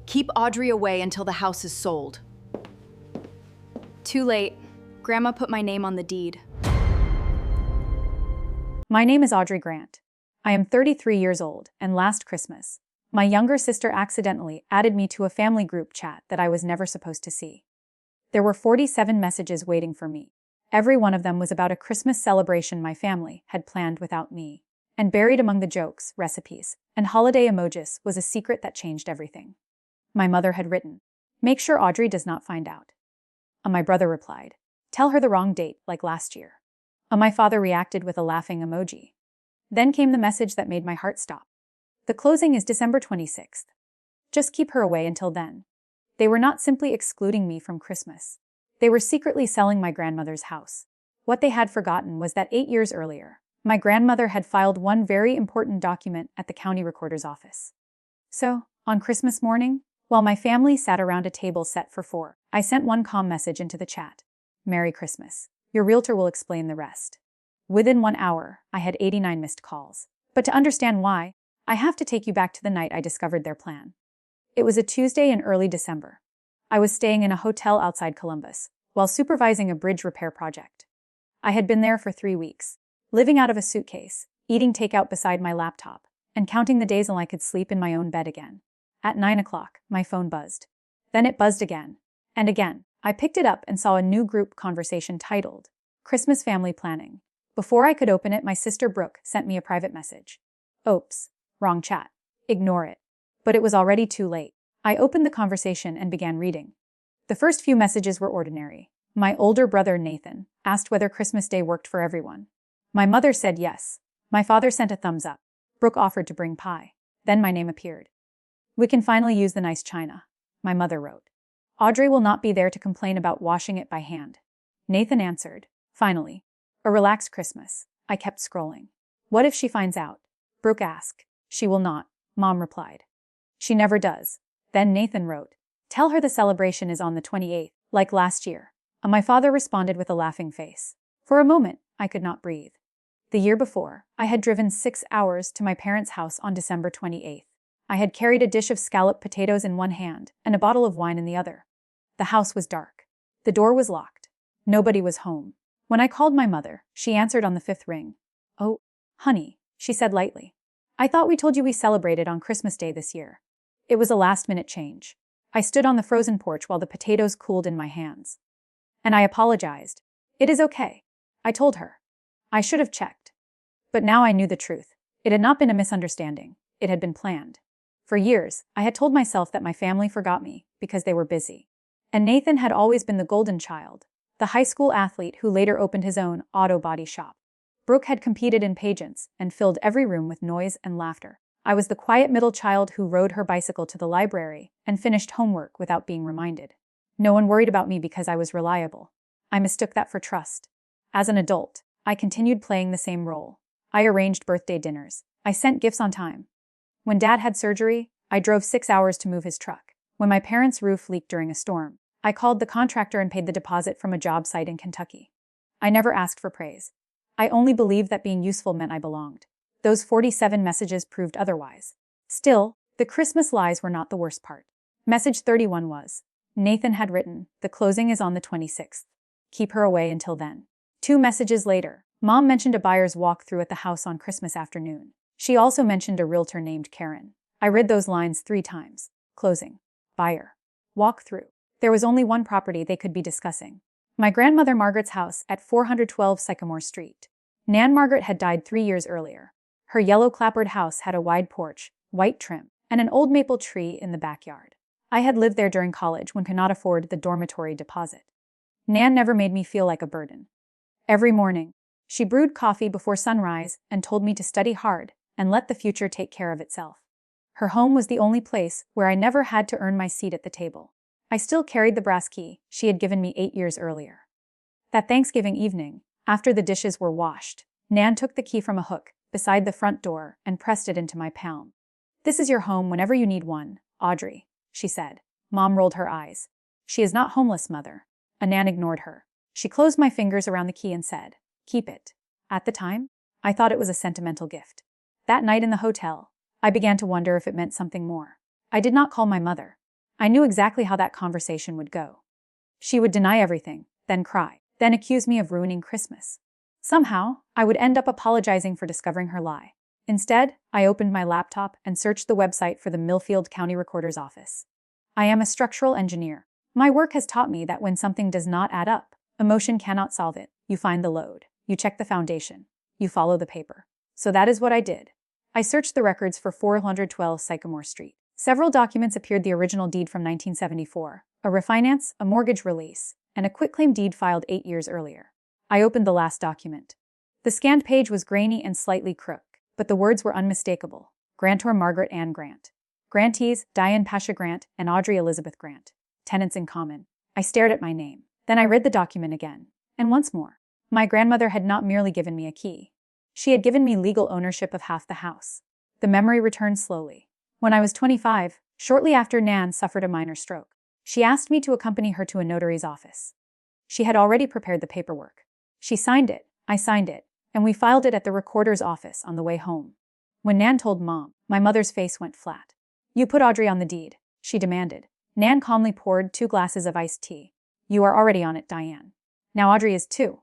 Keep Audrey away until the house is sold. Too late. Grandma put my name on the deed. My name is Audrey Grant. I am 33 years old, and last Christmas, my younger sister accidentally added me to a family group chat that I was never supposed to see. There were 47 messages waiting for me. Every one of them was about a Christmas celebration my family had planned without me. And buried among the jokes, recipes, and holiday emojis was a secret that changed everything. My mother had written, "Make sure Audrey does not find out." My brother replied, "Tell her the wrong date, like last year." My father reacted with a laughing emoji. Then came the message that made my heart stop. "The closing is December 26th. Just keep her away until then." They were not simply excluding me from Christmas. They were secretly selling my grandmother's house. What they had forgotten was that 8 years earlier, my grandmother had filed one very important document at the county recorder's office. So, on Christmas morning, while my family sat around a table set for 4, I sent one calm message into the chat. "Merry Christmas. Your realtor will explain the rest." Within 1 hour, I had 89 missed calls. But to understand why, I have to take you back to the night I discovered their plan. It was a Tuesday in early December. I was staying in a hotel outside Columbus, while supervising a bridge repair project. I had been there for 3 weeks, living out of a suitcase, eating takeout beside my laptop, and counting the days until I could sleep in my own bed again. At 9 o'clock, my phone buzzed. Then it buzzed again. And again. I picked it up and saw a new group conversation titled, "Christmas Family Planning." Before I could open it, my sister Brooke sent me a private message. "Oops, wrong chat. Ignore it." But it was already too late. I opened the conversation and began reading. The first few messages were ordinary. My older brother Nathan asked whether Christmas Day worked for everyone. My mother said yes. My father sent a thumbs up. Brooke offered to bring pie. Then my name appeared. "We can finally use the nice china," my mother wrote. "Audrey will not be there to complain about washing it by hand." Nathan answered, "Finally. A relaxed Christmas." I kept scrolling. "What if she finds out?" Brooke asked. "She will not," Mom replied. "She never does." Then Nathan wrote, "Tell her the celebration is on the 28th, like last year." My father responded with a laughing face. For a moment, I could not breathe. The year before, I had driven 6 hours to my parents' house on December 28th. I had carried a dish of scalloped potatoes in one hand and a bottle of wine in the other. The house was dark. The door was locked. Nobody was home. When I called my mother, she answered on the 5th ring. "Oh, honey," she said lightly. "I thought we told you we celebrated on Christmas Day this year." It was a last-minute change. I stood on the frozen porch while the potatoes cooled in my hands. And I apologized. "It is okay," I told her. "I should have checked." But now I knew the truth. It had not been a misunderstanding. It had been planned. For years, I had told myself that my family forgot me because they were busy. And Nathan had always been the golden child, the high school athlete who later opened his own auto body shop. Brooke had competed in pageants and filled every room with noise and laughter. I was the quiet middle child who rode her bicycle to the library and finished homework without being reminded. No one worried about me because I was reliable. I mistook that for trust. As an adult, I continued playing the same role. I arranged birthday dinners. I sent gifts on time. When Dad had surgery, I drove 6 hours to move his truck. When my parents' roof leaked during a storm, I called the contractor and paid the deposit from a job site in Kentucky. I never asked for praise. I only believed that being useful meant I belonged. Those 47 messages proved otherwise. Still, the Christmas lies were not the worst part. Message 31 was, Nathan had written, "The closing is on the 26th. Keep her away until then." 2 messages later, Mom mentioned a buyer's walkthrough at the house on Christmas afternoon. She also mentioned a realtor named Karen. I read those lines 3 times. Closing. Buyer. Walkthrough. There was only one property they could be discussing. My grandmother Margaret's house at 412 Sycamore Street. Nan Margaret had died 3 years earlier. Her yellow clapboard house had a wide porch, white trim, and an old maple tree in the backyard. I had lived there during college when could not afford the dormitory deposit. Nan never made me feel like a burden. Every morning, she brewed coffee before sunrise and told me to study hard and let the future take care of itself. Her home was the only place where I never had to earn my seat at the table. I still carried the brass key she had given me 8 years earlier. That Thanksgiving evening, after the dishes were washed, Nan took the key from a hook beside the front door and pressed it into my palm. "This is your home whenever you need one, Audrey," she said. Mom rolled her eyes. "She is not homeless, Mother." Nan ignored her. She closed my fingers around the key and said, "Keep it." At the time, I thought it was a sentimental gift. That night in the hotel, I began to wonder if it meant something more. I did not call my mother. I knew exactly how that conversation would go. She would deny everything, then cry, then accuse me of ruining Christmas. Somehow, I would end up apologizing for discovering her lie. Instead, I opened my laptop and searched the website for the Millfield County Recorder's Office. I am a structural engineer. My work has taught me that when something does not add up, emotion cannot solve it. You find the load, you check the foundation, you follow the paper. So that is what I did. I searched the records for 412 Sycamore Street. Several documents appeared: the original deed from 1974, a refinance, a mortgage release, and a quitclaim deed filed 8 years earlier. I opened the last document. The scanned page was grainy and slightly crooked, but the words were unmistakable. Grantor Margaret Ann Grant. Grantees, Diane Pasha Grant and Audrey Elizabeth Grant. Tenants in common. I stared at my name. Then I read the document again. And once more. My grandmother had not merely given me a key. She had given me legal ownership of half the house. The memory returned slowly. When I was 25, shortly after Nan suffered a minor stroke, she asked me to accompany her to a notary's office. She had already prepared the paperwork. She signed it, I signed it, and we filed it at the recorder's office on the way home. When Nan told Mom, my mother's face went flat. "You put Audrey on the deed," she demanded. Nan calmly poured 2 glasses of iced tea. "You are already on it, Diane. Now Audrey is too."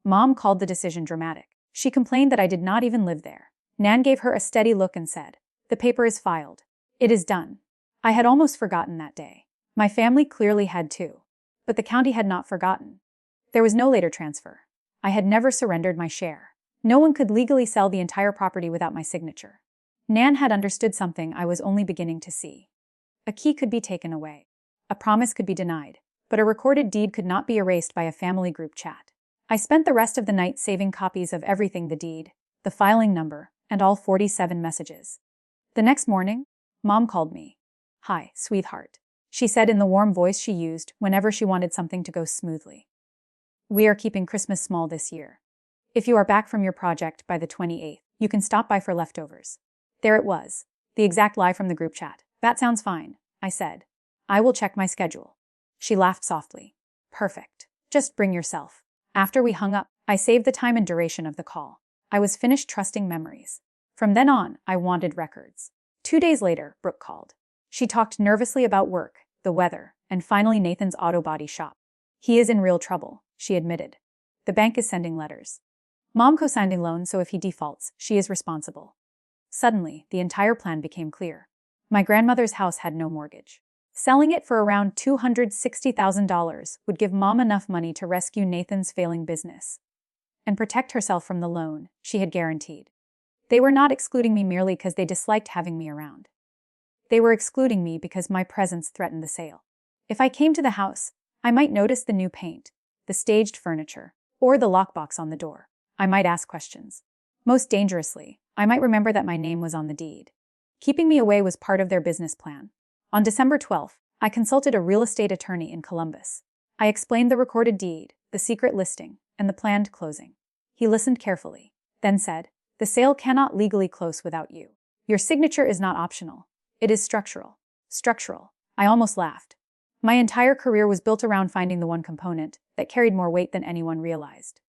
Mom called the decision dramatic. She complained that I did not even live there. Nan gave her a steady look and said, "The paper is filed. It is done." I had almost forgotten that day. My family clearly had too. But the county had not forgotten. There was no later transfer. I had never surrendered my share. No one could legally sell the entire property without my signature. Nan had understood something I was only beginning to see. A key could be taken away. A promise could be denied. But a recorded deed could not be erased by a family group chat. I spent the rest of the night saving copies of everything: the deed, the filing number, and all 47 messages. The next morning, Mom called me. "Hi, sweetheart," she said in the warm voice she used whenever she wanted something to go smoothly. "We are keeping Christmas small this year. If you are back from your project by the 28th, you can stop by for leftovers." There it was, the exact lie from the group chat. "That sounds fine," I said. "I will check my schedule." She laughed softly. "Perfect. Just bring yourself." After we hung up, I saved the time and duration of the call. I was finished trusting memories. From then on, I wanted records. 2 days later, Brooke called. She talked nervously about work, the weather, and finally Nathan's auto body shop. "He is in real trouble," she admitted. "The bank is sending letters. Mom co-signed a loan, so if he defaults, she is responsible." Suddenly, the entire plan became clear. My grandmother's house had no mortgage. Selling it for around $260,000 would give Mom enough money to rescue Nathan's failing business and protect herself from the loan she had guaranteed. They were not excluding me merely because they disliked having me around. They were excluding me because my presence threatened the sale. If I came to the house, I might notice the new paint, the staged furniture, or the lockbox on the door. I might ask questions. Most dangerously, I might remember that my name was on the deed. Keeping me away was part of their business plan. On December 12th, I consulted a real estate attorney in Columbus. I explained the recorded deed, the secret listing, and the planned closing. He listened carefully, then said, "The sale cannot legally close without you. Your signature is not optional. It is structural." Structural. I almost laughed. My entire career was built around finding the one component that carried more weight than anyone realized.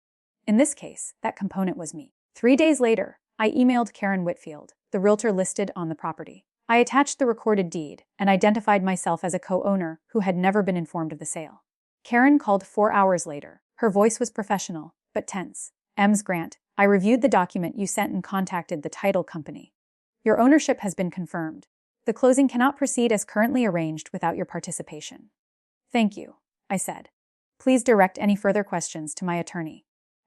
In this case, that component was me. 3 days later, I emailed Karen Whitfield, the realtor listed on the property. I attached the recorded deed and identified myself as a co-owner who had never been informed of the sale. Karen called 4 hours later. Her voice was professional, but tense. "Ms. Grant, I reviewed the document you sent and contacted the title company. Your ownership has been confirmed. The closing cannot proceed as currently arranged without your participation." "Thank you," I said. "Please direct any further questions to my attorney."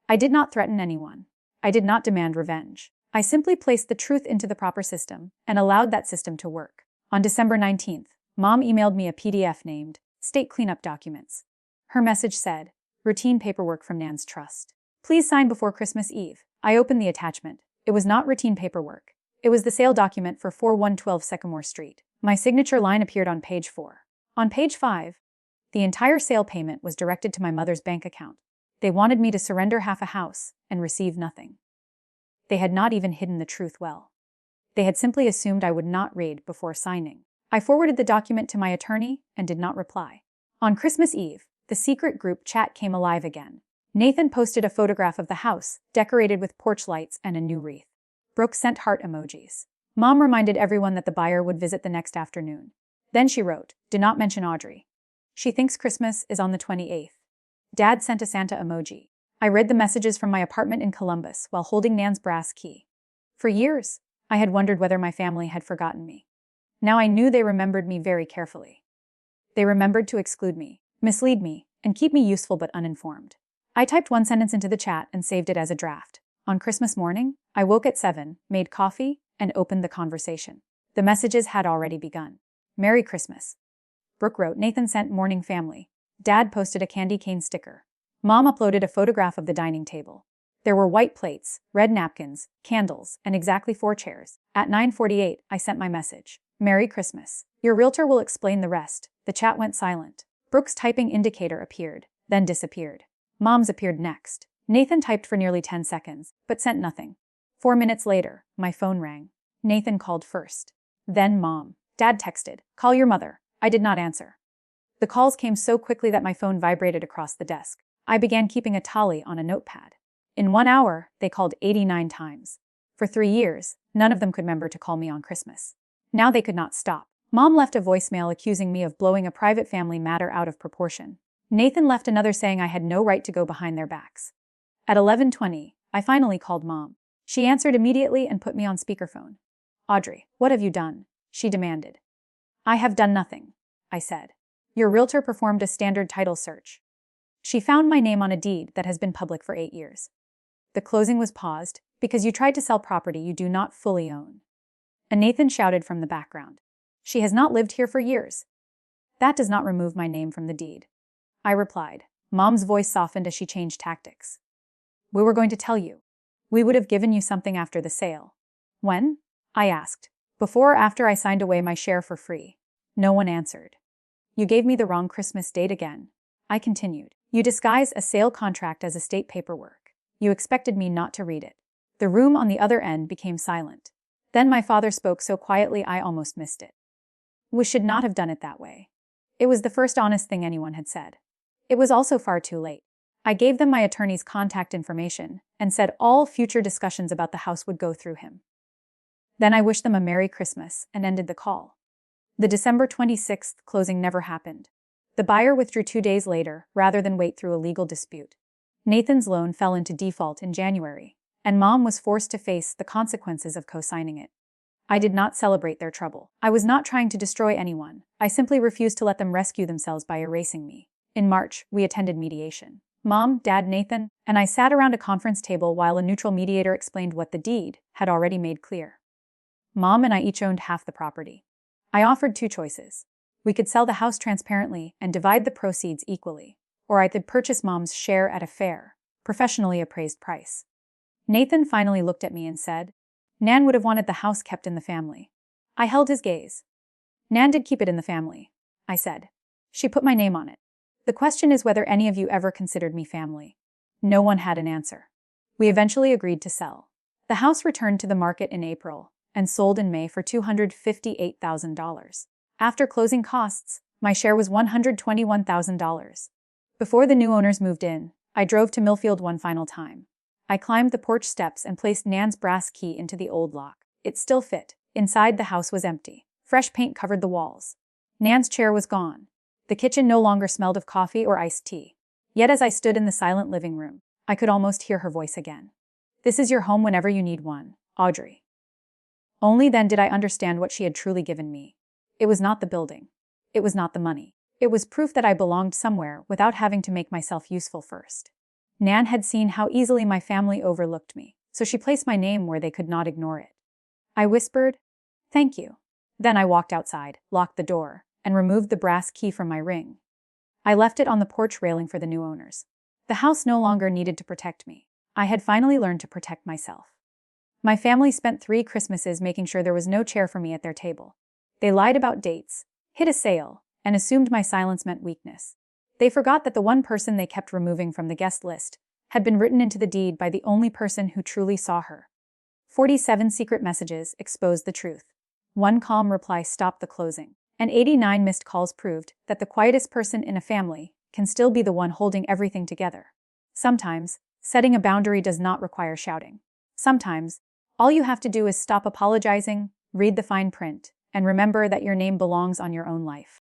I did not threaten anyone. I did not demand revenge. I simply placed the truth into the proper system and allowed that system to work. On December 19th, Mom emailed me a PDF named "State Cleanup Documents." Her message said, "Routine paperwork from Nan's trust. Please sign before Christmas Eve." I opened the attachment. It was not routine paperwork. It was the sale document for 4112 Sycamore Street. My signature line appeared on page 4. On page 5, the entire sale payment was directed to my mother's bank account. They wanted me to surrender half a house and receive nothing. They had not even hidden the truth well. They had simply assumed I would not read before signing. I forwarded the document to my attorney and did not reply. On Christmas Eve, the secret group chat came alive again. Nathan posted a photograph of the house, decorated with porch lights and a new wreath. Brooke sent heart emojis. Mom reminded everyone that the buyer would visit the next afternoon. Then she wrote, "Do not mention Audrey. She thinks Christmas is on the 28th. Dad sent a Santa emoji." I read the messages from my apartment in Columbus while holding Nan's brass key. For years, I had wondered whether my family had forgotten me. Now I knew they remembered me very carefully. They remembered to exclude me, mislead me, and keep me useful but uninformed. I typed one sentence into the chat and saved it as a draft. On Christmas morning, I woke at 7, made coffee, and opened the conversation. The messages had already begun. "Merry Christmas." Brooke wrote, "Nathan sent morning family." Dad posted a candy cane sticker. Mom uploaded a photograph of the dining table. There were white plates, red napkins, candles, and exactly 4 chairs. At 9:48, I sent my message. "Merry Christmas. Your realtor will explain the rest." The chat went silent. Brooke's typing indicator appeared, then disappeared. Mom's appeared next. Nathan typed for nearly 10 seconds, but sent nothing. 4 minutes later, my phone rang. Nathan called first. Then Mom. Dad texted, "Call your mother." I did not answer. The calls came so quickly that my phone vibrated across the desk. I began keeping a tally on a notepad. In 1 hour, they called 89 times. For 3 years, none of them could remember to call me on Christmas. Now they could not stop. Mom left a voicemail accusing me of blowing a private family matter out of proportion. Nathan left another saying I had no right to go behind their backs. At 11:20, I finally called Mom. She answered immediately and put me on speakerphone. "Audrey, what have you done?" she demanded. "I have done nothing," I said. "Your realtor performed a standard title search. She found my name on a deed that has been public for 8 years. The closing was paused because you tried to sell property you do not fully own." And Nathan shouted from the background, "She has not lived here for years." "That does not remove my name from the deed," I replied. Mom's voice softened as she changed tactics. "We were going to tell you. We would have given you something after the sale." "When?" I asked. "Before or after I signed away my share for free?" No one answered. "You gave me the wrong Christmas date again," I continued. "You disguised a sale contract as estate paperwork. You expected me not to read it." The room on the other end became silent. Then my father spoke so quietly I almost missed it. "We should not have done it that way." It was the first honest thing anyone had said. It was also far too late. I gave them my attorney's contact information and said all future discussions about the house would go through him. Then I wished them a Merry Christmas and ended the call. The December 26th closing never happened. The buyer withdrew 2 days later rather than wait through a legal dispute. Nathan's loan fell into default in January, and Mom was forced to face the consequences of co-signing it. I did not celebrate their trouble. I was not trying to destroy anyone. I simply refused to let them rescue themselves by erasing me. In March, we attended mediation. Mom, Dad, Nathan, and I sat around a conference table while a neutral mediator explained what the deed had already made clear. Mom and I each owned half the property. I offered 2 choices. We could sell the house transparently and divide the proceeds equally, or I could purchase Mom's share at a fair, professionally appraised price. Nathan finally looked at me and said, "Nan would have wanted the house kept in the family." I held his gaze. "Nan did keep it in the family," I said. "She put my name on it. The question is whether any of you ever considered me family." No one had an answer. We eventually agreed to sell. The house returned to the market in April and sold in May for $258,000. After closing costs, my share was $121,000. Before the new owners moved in, I drove to Millfield one final time. I climbed the porch steps and placed Nan's brass key into the old lock. It still fit. Inside, the house was empty. Fresh paint covered the walls. Nan's chair was gone. The kitchen no longer smelled of coffee or iced tea. Yet as I stood in the silent living room, I could almost hear her voice again. "This is your home whenever you need one, Audrey." Only then did I understand what she had truly given me. It was not the building. It was not the money. It was proof that I belonged somewhere without having to make myself useful first. Nan had seen how easily my family overlooked me, so she placed my name where they could not ignore it. I whispered, "Thank you." Then I walked outside, locked the door, and removed the brass key from my ring. I left it on the porch railing for the new owners. The house no longer needed to protect me. I had finally learned to protect myself. My family spent 3 Christmases making sure there was no chair for me at their table. They lied about dates, hid a sale, and assumed my silence meant weakness. They forgot that the one person they kept removing from the guest list had been written into the deed by the only person who truly saw her. 47 secret messages exposed the truth. 1 calm reply stopped the closing, and 89 missed calls proved that the quietest person in a family can still be the one holding everything together. Sometimes, setting a boundary does not require shouting. Sometimes, all you have to do is stop apologizing, read the fine print, and remember that your name belongs on your own life.